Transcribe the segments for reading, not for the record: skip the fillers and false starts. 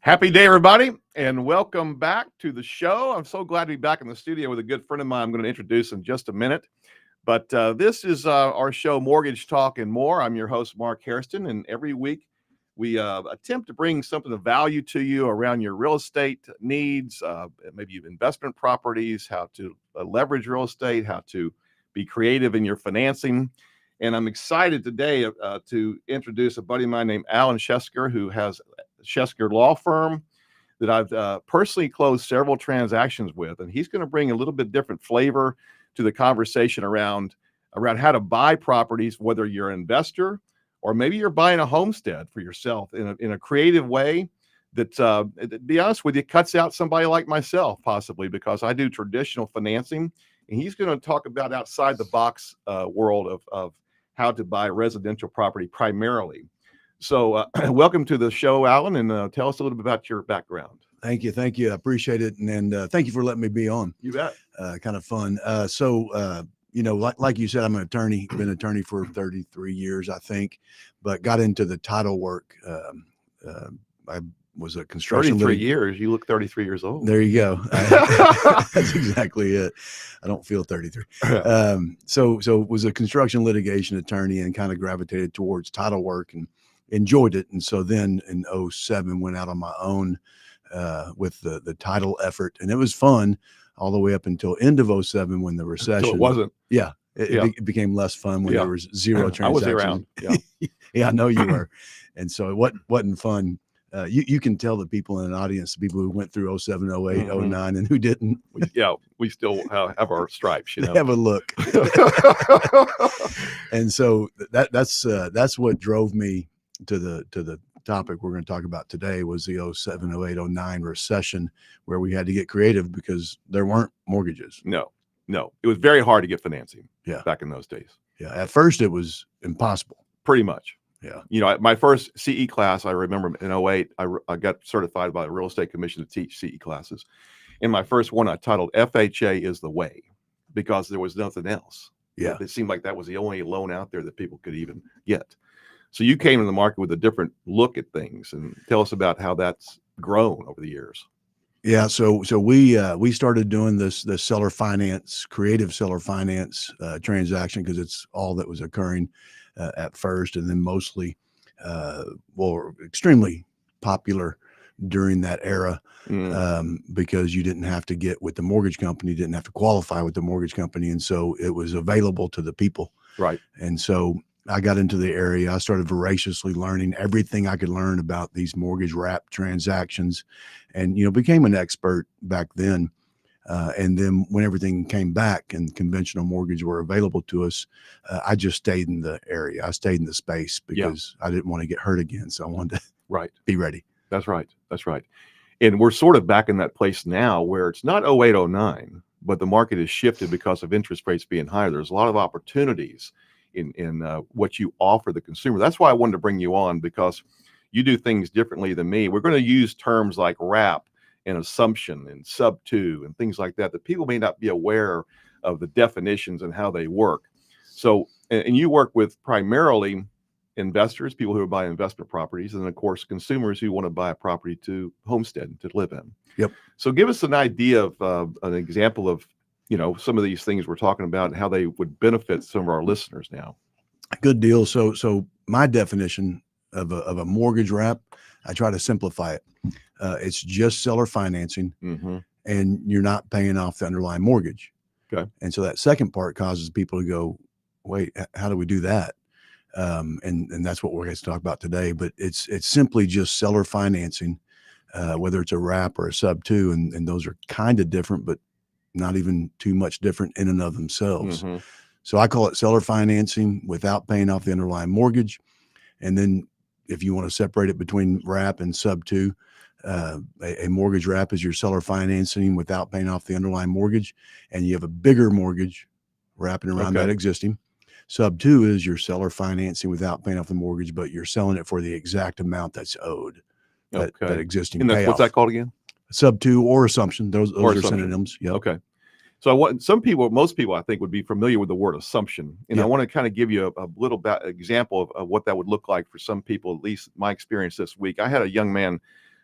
Happy day, everybody, and welcome back to the show. I'm so glad to be back in the studio with a good friend of mine I'm going to introduce in just a minute. But this is our show, Mortgage Talk and More. I'm your host, Mark Hairston, and every week we attempt to bring something of value to you around your real estate needs, maybe investment properties, how to leverage real estate, how to be creative in your financing. And I'm excited today to introduce a buddy of mine named Alan Shesker, who has Shesker Law Firm that I've personally closed several transactions with, and he's going to bring a little bit different flavor to the conversation around how to buy properties, whether you're an investor or maybe you're buying a homestead for yourself in a creative way that, to be honest with you, cuts out somebody like myself possibly, because I do traditional financing, and he's going to talk about outside the box world of how to buy residential property primarily. So welcome to the show, Alan, and tell us a little bit about your background. Thank you. I appreciate it. And thank you for letting me be on. You bet. Kind of fun. Like you said, I'm an attorney, been an attorney for 33 years, I think, but got into the title work. I was a construction 33 years. You look 33 years old. There you go. That's exactly it. I don't feel 33. So was a construction litigation attorney and kind of gravitated towards title work and enjoyed it. And so then in 2007 went out on my own with the title effort, and it was fun all the way up until end of 2007 when the recession. So it wasn't. Yeah. It became less fun when there was zero transactions. I was around. Yeah. Yeah, I know you were. And so it wasn't fun. You can tell the people in an audience, the people who went through 07, 08, 09, and who didn't. We still have our stripes, you know. Have a look. And so that's what drove me to the topic we're going to talk about today, was the 07, 08, 09 recession, where we had to get creative because there weren't mortgages. No, it was very hard to get financing. Yeah, back in those days. Yeah, at first it was impossible. Pretty much. Yeah. You know, my first CE class, I remember in 08, I got certified by the Real Estate Commission to teach CE classes. In my first one, I titled FHA is the Way, because there was nothing else. Yeah. It seemed like that was the only loan out there that people could even get. So you came to the market with a different look at things, and tell us about how that's grown over the years. Yeah. So we started doing the seller finance, creative seller finance transaction, because it's all that was occurring at first, and then mostly, extremely popular during that era, because you didn't have to get with the mortgage company, didn't have to qualify with the mortgage company, and so it was available to the people. Right. And so I got into the area. I started voraciously learning everything I could learn about these mortgage wrap transactions, and became an expert back then. And then when everything came back and conventional mortgage were available to us, I just stayed in the area. I stayed in the space because I didn't want to get hurt again. So I wanted to be ready. That's right. And we're sort of back in that place now where it's not 08, 09, but the market has shifted because of interest rates being higher. There's a lot of opportunities in what you offer the consumer. That's why I wanted to bring you on, because you do things differently than me. We're going to use terms like wrap and assumption and sub-2 and things like that people may not be aware of the definitions and how they work. So, and you work with primarily investors, people who are buying investment properties, and of course consumers who want to buy a property to homestead to live in. Yep. So give us an idea of an example of some of these things we're talking about and how they would benefit some of our listeners now. Good deal. So my definition of a mortgage wrap, I try to simplify it. It's just seller financing, and you're not paying off the underlying mortgage. Okay. And so that second part causes people to go, wait, how do we do that? And that's what we're going to talk about today. But it's simply just seller financing, whether it's a wrap or a sub-2, and those are kind of different, but not even too much different in and of themselves. So I call it seller financing without paying off the underlying mortgage. And then if you want to separate it between wrap and sub-2, a mortgage wrap is your seller financing without paying off the underlying mortgage, and you have a bigger mortgage wrapping around that existing. Sub-2 is your seller financing without paying off the mortgage, but you're selling it for the exact amount that's owed, that existing and payoff. What's that called again? Sub-2 or assumption. Those are synonyms. Yep. Okay. So most people, I think, would be familiar with the word assumption. And I want to kind of give you a little example of what that would look like for some people, at least my experience this week. I had a young man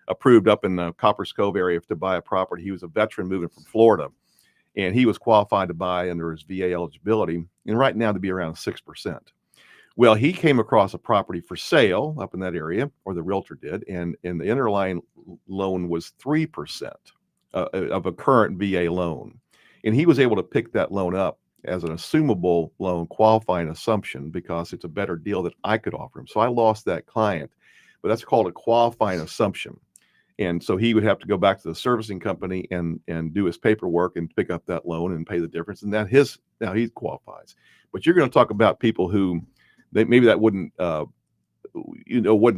approved up in the Copper Cove area to buy a property. He was a veteran moving from Florida, and he was qualified to buy under his VA eligibility, and right now to be around 6%. Well, he came across a property for sale up in that area, or the realtor did, and the underlying loan was 3% of a current VA loan. And he was able to pick that loan up as an assumable loan, qualifying assumption, because it's a better deal that I could offer him. So I lost that client, but that's called a qualifying assumption. And so he would have to go back to the servicing company and do his paperwork and pick up that loan and pay the difference. And now he qualifies. But you're going to talk about people who maybe that wouldn't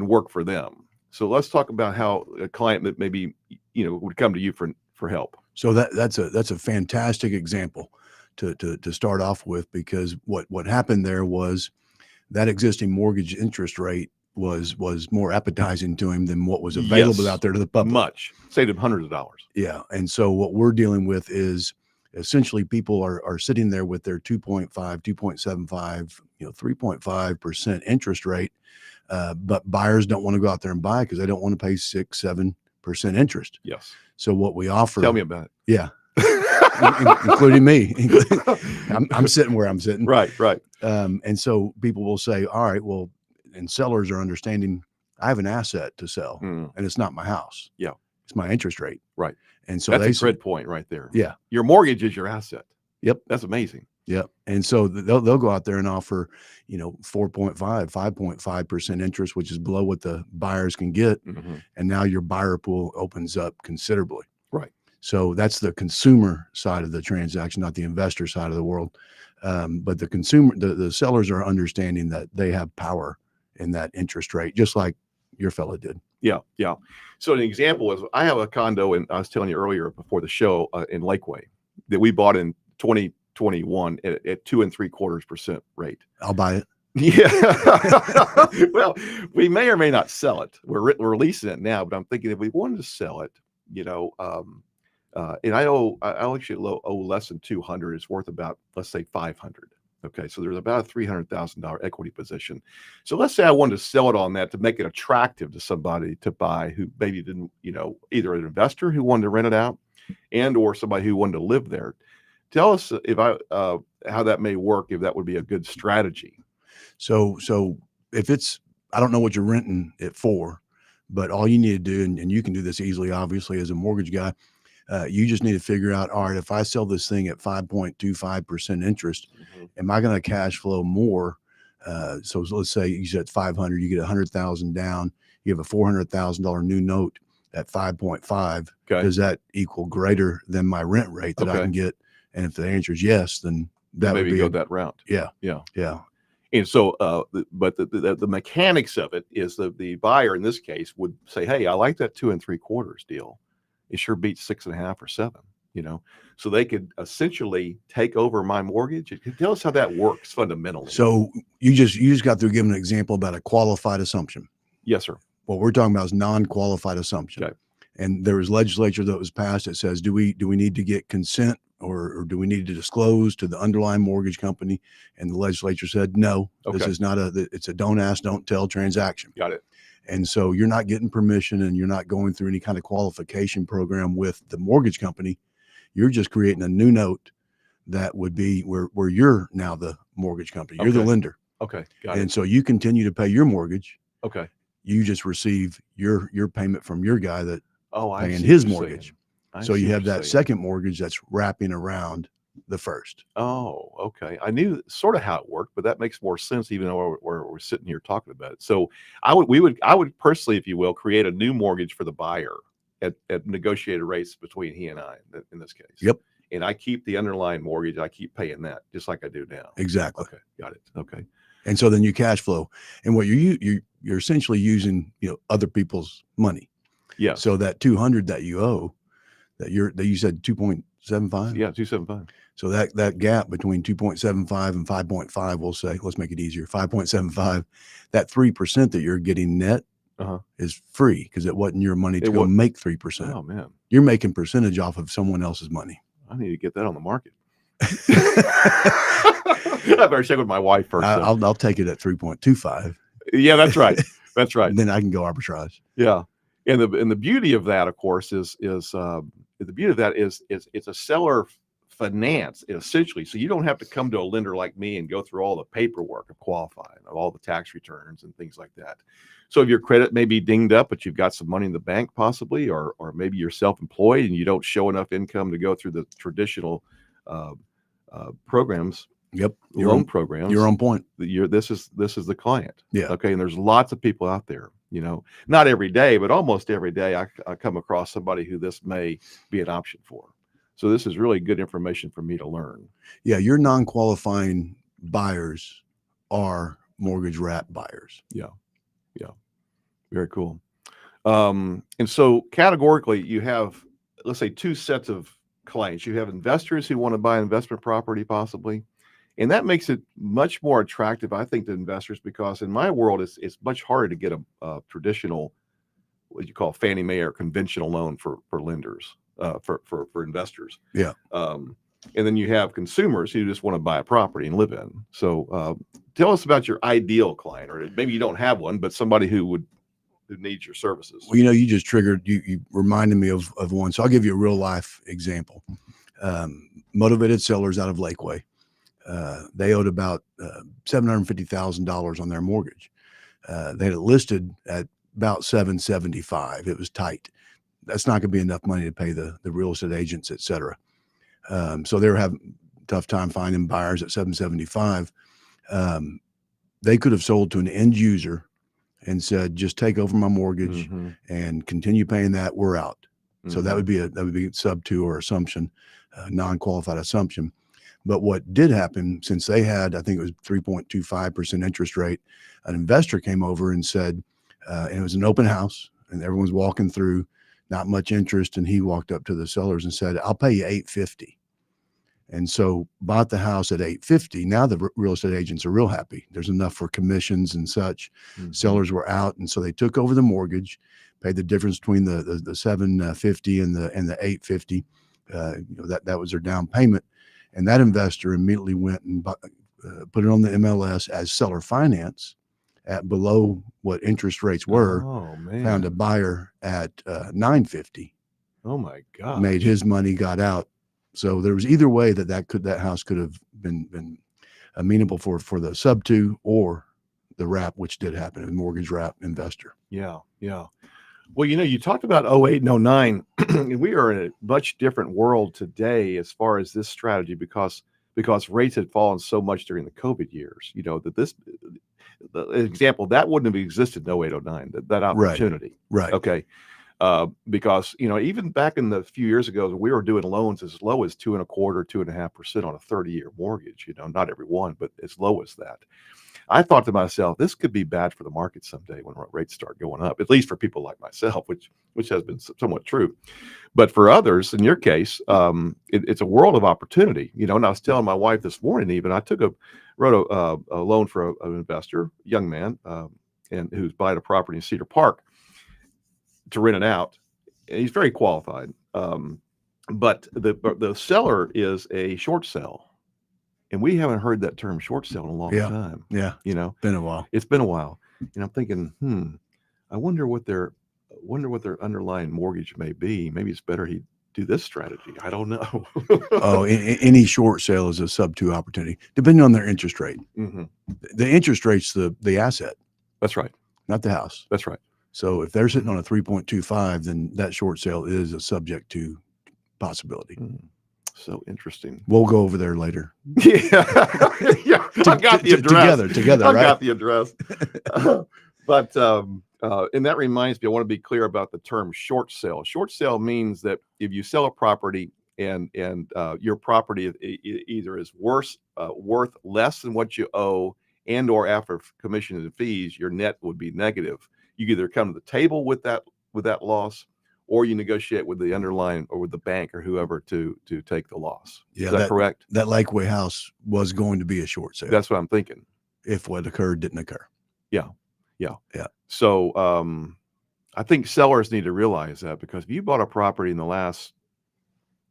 work for them. So let's talk about how a client that maybe would come to you for help. So that's a fantastic example to start off with, because what happened there was that existing mortgage interest rate was more appetizing to him than what was available Yes, out there to the public. Much. Saved him hundreds of dollars. Yeah. And so what we're dealing with is essentially people are sitting there with their 2.5, 2.75, 3.5% interest rate. But buyers don't want to go out there and buy because they don't want to pay 6-7% interest. Yes. So what we offer. Tell me about it. Yeah. Including me. I'm sitting where I'm sitting. Right. And so people will say, all right, well, and sellers are understanding, I have an asset to sell and it's not my house. Yeah. It's my interest rate. Right. And so that's a grid point right there. Yeah. Your mortgage is your asset. Yep. That's amazing. Yep. And so they'll go out there and offer, 4.5, 5.5% interest, which is below what the buyers can get. Mm-hmm. And now your buyer pool opens up considerably. Right. So that's the consumer side of the transaction, not the investor side of the world. But the sellers are understanding that they have power in that interest rate, just like your fella did. Yeah. So an example is, I have a condo, and I was telling you earlier before the show, in Lakeway, that we bought in 2021 at 2.75% rate. I'll buy it. Yeah. Well, we may or may not sell it. We're leasing it now, but I'm thinking if we wanted to sell it, and I actually owe less than 200. It's worth about, let's say, 500. Okay, so there's about a $300,000 equity position. So let's say I wanted to sell it on that to make it attractive to somebody to buy who maybe didn't, either an investor who wanted to rent it out or somebody who wanted to live there. Tell us how that may work, if that would be a good strategy. So if I don't know what you're renting it for, but all you need to do, and you can do this easily, obviously, as a mortgage guy, you just need to figure out, all right, if I sell this thing at 5.25% interest, am I going to cash flow more? So let's say you said 500, you get 100,000 down, you have a $400,000 new note at 5.5. Okay. Does that equal greater than my rent rate that I can get? And if the answer is yes, then that maybe would be go that route. Yeah. And so, but the mechanics of it is the buyer in this case would say, hey, I like that 2.75 deal. It sure beats 6.5 or 7, so they could essentially take over my mortgage. Tell us how that works fundamentally. So you just got through giving an example about a qualified assumption. Yes, sir. What we're talking about is non-qualified assumption. Okay. And there was legislature that was passed that says, do we need to get consent or do we need to disclose to the underlying mortgage company? And the legislature said, no, Okay. This is not it's a don't ask, don't tell transaction. Got it. And so you're not getting permission and you're not going through any kind of qualification program with the mortgage company. You're just creating a new note that would be where you're now the mortgage company. You're the lender. Okay. Got it. And so you continue to pay your mortgage. Okay. You just receive your payment from your guy that I paying see his what you're mortgage. saying. So see you what have you're that saying. second mortgage that's wrapping around the first. Oh, okay. I knew sort of how it worked, but that makes more sense, even though we're sitting here talking about it. So I would personally, if you will, create a new mortgage for the buyer at negotiated rates between he and I in this case. Yep. And I keep the underlying mortgage. I keep paying that just like I do now. Exactly. Okay. Got it. Okay. And so then you cash flow, and what you're essentially using, other people's money. Yeah. So that 200 that you owe, that you said 2.75. Yeah. 275. So that gap between 2.75 and 5.5, we'll say, let's make it easier, 5.75, that 3% that you're getting net is free because it wasn't your money to go make 3%. Oh man. You're making percentage off of someone else's money. I need to get that on the market. I better check with my wife first. I'll take it at 3.25. Yeah, that's right. That's right. Then I can go arbitrage. Yeah. And the beauty of that, of course, is the beauty of that is it's a seller finance essentially. So you don't have to come to a lender like me and go through all the paperwork of qualifying, of all the tax returns and things like that. So if your credit may be dinged up, but you've got some money in the bank possibly, or maybe you're self-employed and you don't show enough income to go through the traditional programs. Yep. Loan programs. You're on point. This is the client. Yeah. Okay. And there's lots of people out there, you know, not every day, but almost every day I come across somebody who this may be an option for. So this is really good information for me to learn. Yeah. Your non-qualifying buyers are mortgage wrap buyers. Yeah. Yeah. Very cool. And so categorically you have, let's say, two sets of clients. You have investors who want to buy investment property possibly. And that makes it much more attractive, I think, to investors, because in my world, it's much harder to get a traditional, what you call Fannie Mae or conventional loan for lenders, for investors. Yeah. And then you have consumers who just want to buy a property and live in. So tell us about your ideal client, or maybe you don't have one, but somebody who needs your services. Well, you know, you just triggered, you reminded me of one. So I'll give you a real life example. Motivated sellers out of Lakeway. They owed about $750,000 on their mortgage. They had it listed at about $775,000. It was tight. That's not going to be enough money to pay the real estate agents, et cetera. So they were having a tough time finding buyers at $775,000. They could have sold to an end user and said, just take over my mortgage and continue paying that. We're out. So that would be sub 2 or assumption, non-qualified assumption. But what did happen, since they had, I think it was 3.25% interest rate, an investor came over and said, and it was an open house and everyone's walking through, not much interest. And he walked up to the sellers and said, I'll pay you $850,000. And so bought the house at $850,000. Now the real estate agents are real happy. There's enough for commissions and such. Sellers were out. And so they took over the mortgage, paid the difference between the $750,000 and the $850,000. You know, that was their down payment. And that investor immediately went and put it on the MLS as seller finance at below what interest rates were. Oh, man. Found a buyer at $950,000. Oh my God. Made his money, got out. So there was either way that house could have been amenable for the sub 2 or the wrap, which did happen, a mortgage wrap investor. Yeah. Yeah. Well, you know, you talked about 08 and 09, and we are in a much different world today as far as this strategy, because rates had fallen so much during the COVID years, you know, that the example that wouldn't have existed in 08, 09, that opportunity. Right. Okay. Because, you know, even back in the few years ago, we were doing loans as low as 2.25%, 2.5% on a 30-year mortgage, you know, not every one, but as low as that. I thought to myself, this could be bad for the market someday when rates start going up, at least for people like myself, which has been somewhat true. But for others, in your case, it's a world of opportunity, you know. And I was telling my wife this morning, even I wrote a loan for an investor, young man, and who's buying a property in Cedar Park to rent it out. And he's very qualified, but the seller is a short sell. And we haven't heard that term short sale in a long time. Yeah. You know, Been a while. It's been a while. And I'm thinking, I wonder what their underlying mortgage may be. Maybe it's better he do this strategy. I don't know. Any short sale is a sub 2 opportunity, depending on their interest rate. The interest rate's the asset. That's right. Not the house. That's right. So if they're sitting on a 3.25, then that short sale is a subject to possibility. So interesting. We'll go over there later. Yeah. Yeah. I got the address. Together, I right? got the address. But and that reminds me, I want to be clear about the term short sale. Short sale means that if you sell a property and your property either is worth less than what you owe, and or after commissions and fees, your net would be negative. You either come to the table with that loss, or you negotiate with the underlying or with the bank or whoever to take the loss. Yeah, Is that correct? That Lakeway house was going to be a short sale. That's what I'm thinking. If what occurred didn't occur. Yeah. So I think sellers need to realize that, because if you bought a property in the last,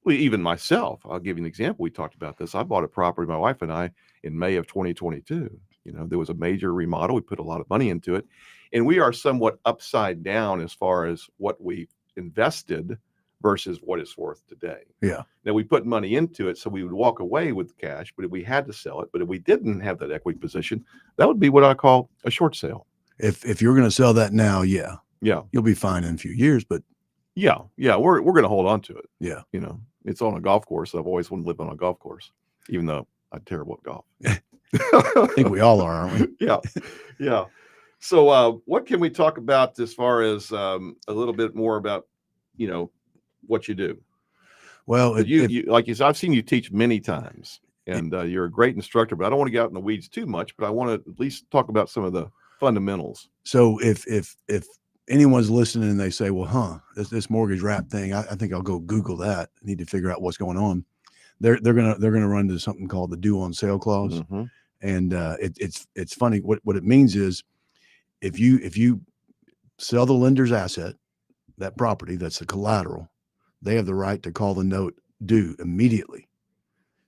well, even myself, I'll give you an example. We talked about this. I bought a property, my wife and I, in May of 2022. You know, there was a major remodel. We put a lot of money into it. And we are somewhat upside down as far as what we invested versus what it's worth today. Yeah. Now we put money into it, so we would walk away with cash, but if we had to sell it, but if we didn't have that equity position, that would be what I call a short sale. If you're going to sell that now, yeah, Yeah. you'll be fine in a few years, but Yeah. We're going to hold on to it. yeah. You know, it's on a golf course. I've always wanted to live on a golf course, even though I'm terrible at golf. I think we all are, aren't we? Yeah. Yeah. So what can we talk about as far as a little bit more about, you know, what you do? Well, But you like you said, I've seen you teach many times, and you're a great instructor, but I don't want to get out in the weeds too much, but I want to at least talk about some of the fundamentals. so if anyone's listening and they say, well, this mortgage wrap thing, I think I'll go Google that. I need to figure out what's going on. They're gonna run into something called the due on sale clause. Mhm. And it's funny. What it means is if you sell the lender's asset, that property, that's the collateral, they have the right to call the note due immediately.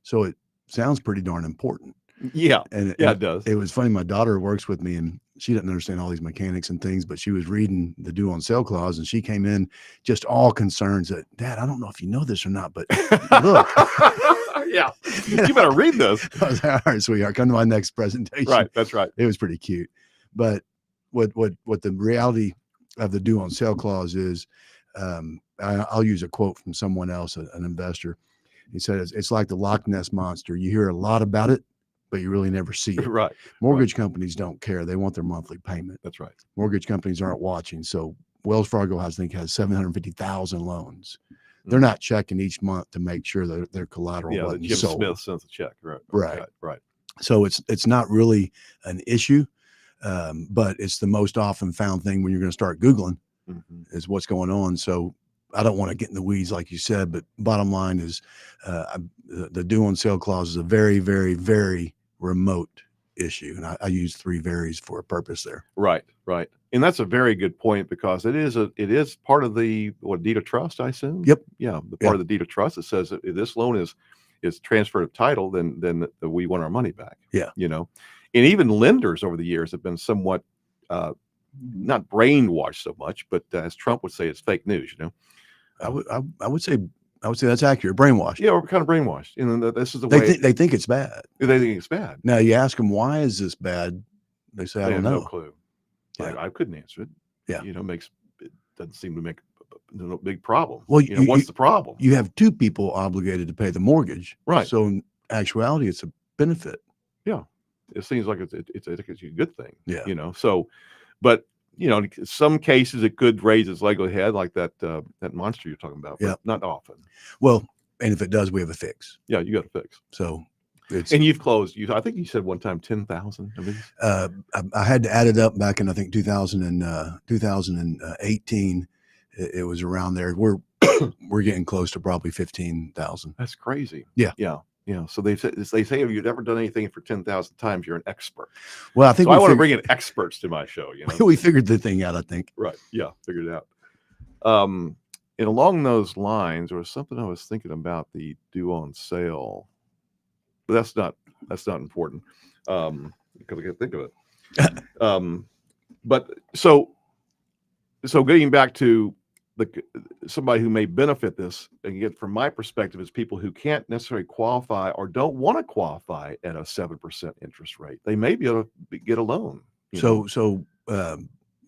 So it sounds pretty darn important. Yeah. And Yeah, it does. it was funny. My daughter works with me and she doesn't understand all these mechanics and things, but she was reading the due on sale clause and she came in just all concerns that, Dad, I don't know if you know this or not, but look. Yeah. You better read this. I was like, all right, sweetheart, come to my next presentation. Right. That's right. It was pretty cute. But what the reality of the due on sale clause is, I'll use a quote from someone else, an investor. He said, it's like the Loch Ness monster. You hear a lot about it, but you really never see it. Right. Mortgage companies don't care. They want their monthly payment. That's right. Mortgage companies aren't watching. So Wells Fargo, I think, has 750,000 loans. They're not checking each month to make sure that their collateral Yeah, that wasn't Jim sold. Smith sends a check. Right. Right. Right. So it's not really an issue, but it's the most often found thing when you're going to start Googling Mhm. is what's going on. So I don't want to get in the weeds like you said, but bottom line is the due on sale clause is a very, very, very remote issue. And I use three varies for a purpose there. Right. Right. And that's a very good point because it is part of the deed of trust, I assume. Yep. Yeah. The part of the deed of trust that says if this loan is transfer of title, then we want our money back. Yeah. You know, and even lenders over the years have been somewhat not brainwashed so much, but as Trump would say, it's fake news. You know, I would say that's accurate. Brainwashed. yeah, we're kind of brainwashed. And this is the way They think it's bad. they think it's bad. Now you ask them, why is this bad? They say, I They don't have know. no clue. Yeah. I couldn't answer it. Yeah. You know, it doesn't seem to make no big problem. Well, you know, what's the problem? You have two people obligated to pay the mortgage. Right. So in actuality, it's a benefit. It seems like it's a good thing. Yeah. You know, so, but you know, in some cases it could raise its ugly head, like that monster you're talking about. But Yeah. not often. Well, and if it does, we have a fix. Yeah, you got to fix. So it's, And you've closed. I think you said one time 10,000 of these. I had to add it up back in, I think 2018. It was around there. We're getting close to probably 15,000. That's crazy. Yeah. Yeah. Yeah. So they say if you've ever done anything for 10,000 times, you're an expert. Well, I think So I want to bring in experts to my show. You know. we figured the thing out, I think. Right. Yeah. Figured it out. And along those lines, there was something I was thinking about the due on sale, but that's not important because I can't think of it. But so getting back to somebody who may benefit this, again, from my perspective, is people who can't necessarily qualify or don't want to qualify at a 7% interest rate. They may be able to get a loan. So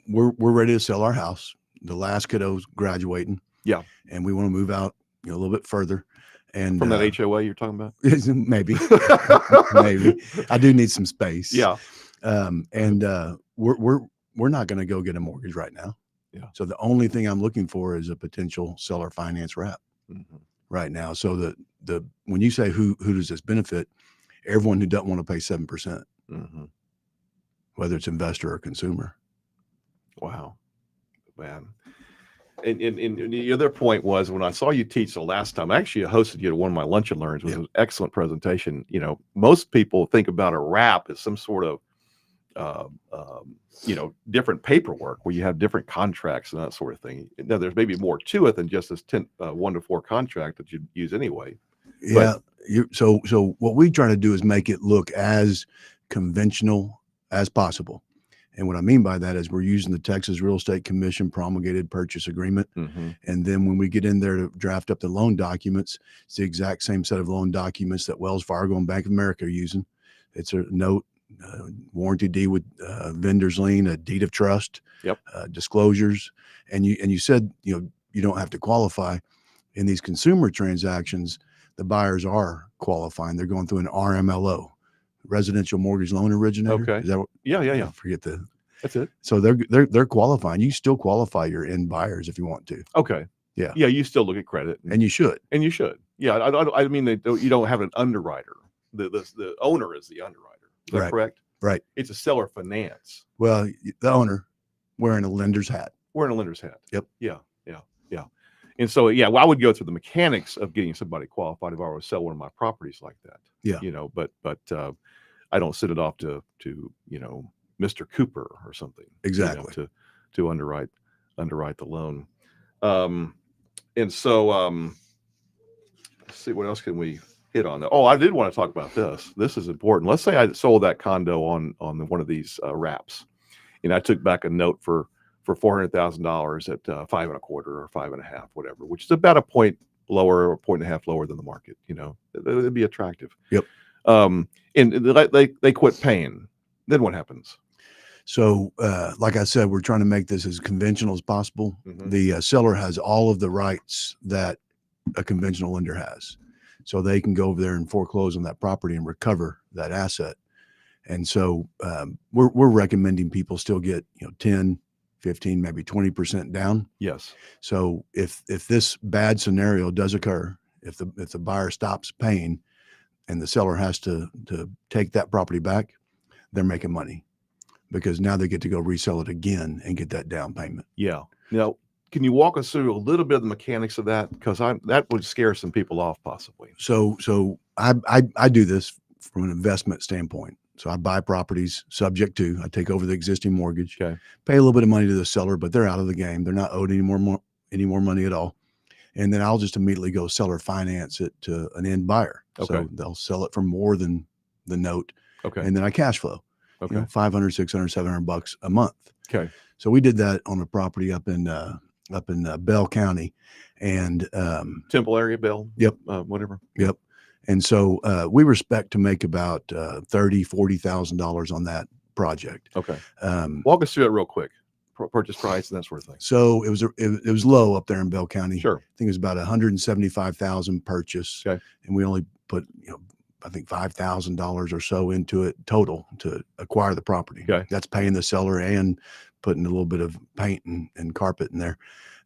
we're ready to sell our house. The last kiddo's graduating. Yeah. And we want to move out, a little bit further. And From that HOA you're talking about? maybe, maybe I do need some space. Yeah. And we're not going to go get a mortgage right now. Yeah. So the only thing I'm looking for is a potential seller finance wrap Mm-hmm. right now. So the when you say who does this benefit, everyone who doesn't want to pay 7%, Mm-hmm. whether it's investor or consumer. Wow, man. And the other point was when I saw you teach the last time, I actually hosted you at one of my lunch and learns. It was an excellent presentation. You know, most people think about a wrap as some sort of, different paperwork where you have different contracts and that sort of thing. Now, there's maybe more to it than just this 1-to-4 contract that you'd use anyway. Yeah. So what we try to do is make it look as conventional as possible. And what I mean by that is we're using the Texas Real Estate Commission promulgated purchase agreement. Mm-hmm. And then when we get in there to draft up the loan documents, it's the exact same set of loan documents that Wells Fargo and Bank of America are using. It's a note, warranty deed with vendor's lien, a deed of trust, Yep. Disclosures. And you said, you don't have to qualify. In these consumer transactions, the buyers are qualifying. They're going through an RMLO, residential mortgage loan originator. Okay. Is that what? Yeah. I forget the. That's it. So they're qualifying. You still qualify your end buyers if you want to, Okay. Yeah. Yeah. You still look at credit, and you should. and you should. Yeah. I mean, you don't have an underwriter. The owner is the underwriter. Is that Right. correct? Right. It's a seller finance. Well, the owner wearing a lender's hat. Wearing a lender's hat. Yep. Yeah. And so, yeah, well, I would go through the mechanics of getting somebody qualified if I were to sell one of my properties like that. Yeah. But I don't send it off to Mr. Cooper or something. Exactly. To underwrite the loan. And so let's see, what else can we hit on? Oh, I did want to talk about this. This is important. Let's say I sold that condo on one of these wraps, and I took back a note for $400,000 at 5.25 or 5.5, whatever, which is about a point lower or 1.5 lower than the market. It'd be attractive. Yep. And they quit paying. Then what happens? So, like I said, we're trying to make this as conventional as possible. Mhm. The seller has all of the rights that a conventional lender has. So they can go over there and foreclose on that property and recover that asset. And so we're recommending people still get 10, 15, maybe 20% down. Yes. So if this bad scenario does occur, if the buyer stops paying and the seller has to take that property back, they're making money because now they get to go resell it again and get that down payment. Yeah. Now, can you walk us through a little bit of the mechanics of that? Because that would scare some people off possibly. So I do this from an investment standpoint. So I buy properties subject to, I take over the existing mortgage, Okay. pay a little bit of money to the seller, but they're out of the game. They're not owed any more money at all. And then I'll just immediately go seller finance it to an end buyer. Okay. So they'll sell it for more than the note. Okay. And then I cash flow, Okay. $500, $600, $700 a month. Okay. So we did that on a property up in Bell County, and Temple area bill. Yep. Whatever. Yep. And so we expect to make about $30,000-$40,000 on that project. Okay. Walk us through it real quick. Purchase price and that sort of thing. So it was low up there in Bell County. Sure. I think it was about $175,000 purchase. Okay. And we only put I think $5,000 or so into it total to acquire the property. Okay. That's paying the seller and putting a little bit of paint and carpet in there.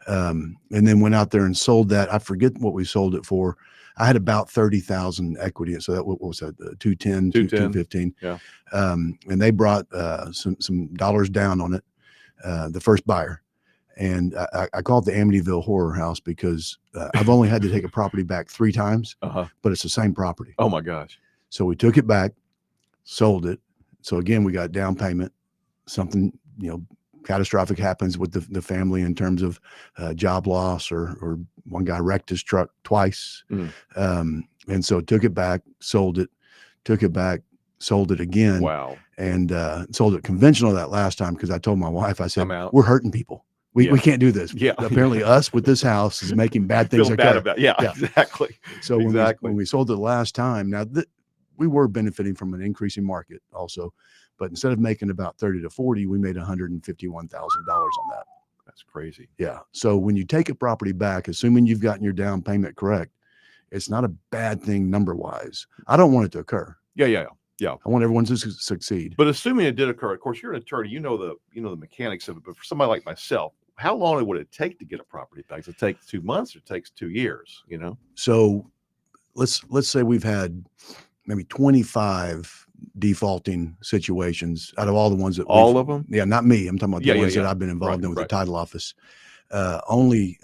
And then went out there and sold that. I forget what we sold it for. I had about 30,000 equity. So that, what was that? 210, 215. Yeah. And they brought some dollars down on it. The first buyer. And I call it the Amityville Horror House because I've only had to take a property back 3 times, but it's the same property. Oh my gosh. So we took it back, sold it. So again, we got down payment. Something, catastrophic happens with the family in terms of job loss or one guy wrecked his truck twice. And so took it back, sold it, took it back, sold it again. Wow. And sold it conventional that last time because I told my wife, I said, I'm out. we're hurting people. We can't do this. Yeah. Apparently us with this house is making bad things Feel occur. bad about Yeah. Exactly. So Exactly. when we sold it the last time, now we were benefiting from an increasing market also, but instead of making about 30 to 40, we made $151,000 on that. That's crazy. Yeah. So when you take a property back, assuming you've gotten your down payment correct, it's not a bad thing number wise. I don't want it to occur. Yeah. I want everyone to succeed. But assuming it did occur, of course, you're an attorney, you know the mechanics of it. But for somebody like myself, how long would it take to get a property back? Does it take 2 months or it takes 2 years? So let's say we've had maybe 25 defaulting situations out of all the ones that All of them? Yeah, not me. I'm talking about the ones that I've been involved in with the title office. Only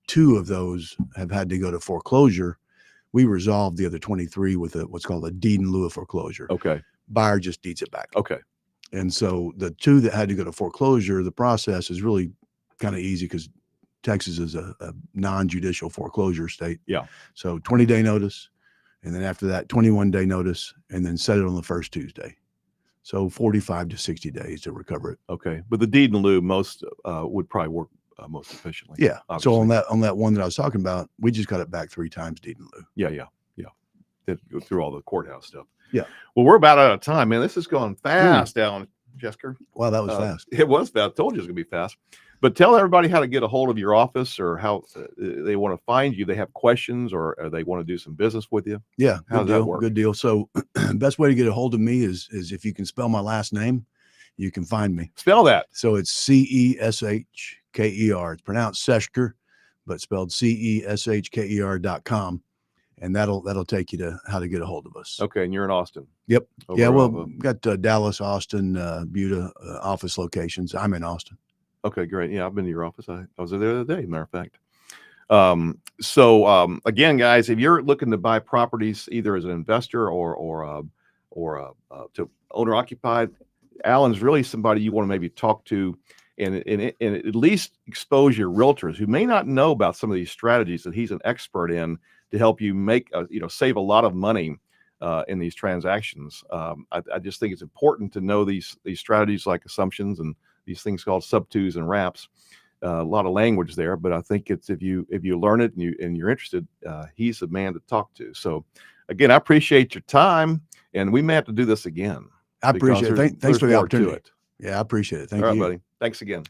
2 of those have had to go to foreclosure. We resolved the other 23 with what's called a deed in lieu of foreclosure. Okay. Buyer just deeds it back. Okay. And so the 2 that had to go to foreclosure, the process is really kind of easy because Texas is a non-judicial foreclosure state. Yeah. So 20-day notice. And then after that, 21-day notice, and then set it on the first Tuesday. So 45 to 60 days to recover it. Okay, but the deed in lieu most would probably work most efficiently. Yeah. obviously. So on that one that I was talking about, we just got it back 3 times deed in lieu. Yeah. It go through all the courthouse stuff. Yeah. Well, we're about out of time, man. This is going fast down, Jessica. Wow, that was fast. It was fast. I told you it was gonna be fast. But tell everybody how to get a hold of your office, or how they want to find you. They have questions, or they want to do some business with you. Yeah. How Good does that deal. work? Good deal. So best way to get a hold of me is if you can spell my last name, you can find me. Spell that. So it's CESHKER. It's pronounced Seshker, but spelled CESHKER.com. And that'll take you to how to get a hold of us. Okay, and you're in Austin. Yep. Over Yeah. Well, of, we've got Dallas, Austin, Buda office locations. I'm in Austin. okay, great. Yeah, I've been to your office. I was there the other day, matter of fact. Again, guys, if you're looking to buy properties either as an investor or to owner occupied, Alan's really somebody you want to maybe talk to, and at least expose your realtors who may not know about some of these strategies that he's an expert in, to help you make save a lot of money in these transactions. I just think it's important to know these strategies, like assumptions and these things called sub-twos and wraps. A lot of language there, but I think it's if you learn it and you're interested, he's the man to talk to. So again, I appreciate your time, and we may have to do this again. I appreciate it. Thanks for the more to opportunity. it. Yeah, I appreciate it. Thank All right, you. buddy. Thanks again.